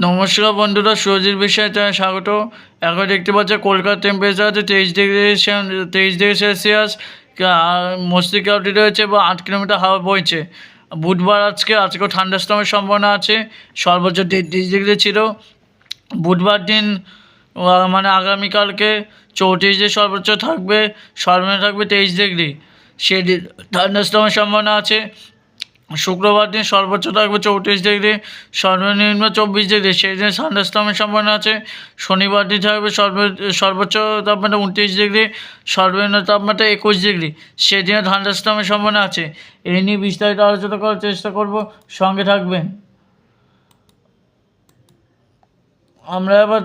নমস্কার বন্ধুরা, সুরজির বিষয়টা স্বাগত। এখন দেখতে পাচ্ছি কলকাতার টেম্পারেচার আছে 23 ডিগ্রি সেলসিয়াস, মস্তি ক্লাউডি রয়েছে এবং 8 কিলোমিটার হাওয়া বইছে। বুধবার আজকেও ঠান্ডাস্টর্মের সম্ভাবনা আছে। সর্বোচ্চ 33 ডিগ্রি ছিল বুধবার দিন। মানে আগামীকালকে 34 ডিগ্রি সর্বোচ্চ থাকবে, সর্বনিম্ন থাকবে 23 ডিগ্রি। সেদিন ঠান্ডাস্টর্মের সম্ভাবনা আছে। শুক্রবার দিন সর্বোচ্চ থাকবে 34 ডিগ্রি, সর্বনিম্ন 24 ডিগ্রি, সেই দিন থান্ডারস্টর্মের সম্ভাবনা আছে। শনিবার দিন থাকবে সর্বোচ্চ তাপমাত্রা 29 ডিগ্রি, সর্বনিম্ন তাপমাত্রা 21 ডিগ্রি, সেদিনে থান্ডারস্টর্মের সম্ভাবনা আছে। এই নিয়ে বিস্তারিত আলোচনা করার চেষ্টা করব, সঙ্গে থাকবেন। আমরা এবার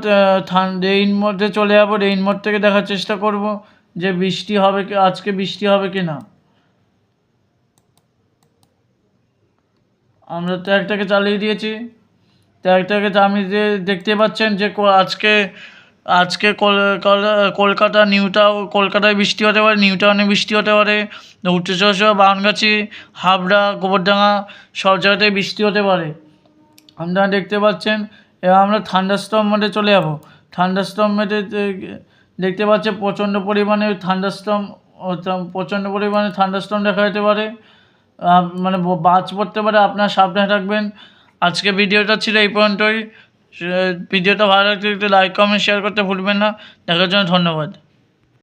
রেইন মোডে চলে যাবো। রেইন মোড থেকে দেখার চেষ্টা করব যে বৃষ্টি হবে কি, আজকে বৃষ্টি হবে কি না। আমরা ট্র্যাকটাকে চালিয়ে দিয়েছি। ট্র্যাকটাকে আমি যে দেখতে পাচ্ছেন যে আজকে আজকে কলকাতা কলকাতায় বৃষ্টি হতে পারে, নিউ টাউনে বৃষ্টি হতে পারে, উত্তর চব্বিশ পরগনা, বারাণসী, হাবড়া, গোবরডাঙ্গা সব জায়গাতেই বৃষ্টি হতে পারে। আপনারা দেখতে পাচ্ছেন। এবার আমরা থান্ডারস্টর্ম মোডে চলে যাব। থান্ডারস্টর্ম মোডে দেখতে পাচ্ছেন প্রচণ্ড পরিমাণে থান্ডারস্টর্ম দেখা যেতে পারে, মানে বাজ পড়তে পারে। আপনারা সাবধানে থাকবেন। আজকে ভিডিওটা ছিল এই পর্যন্তই। ভিডিওটা ভালো লাগলে একটু লাইক কমেন্ট শেয়ার করতে ভুলবেন না। দেখার জন্য ধন্যবাদ।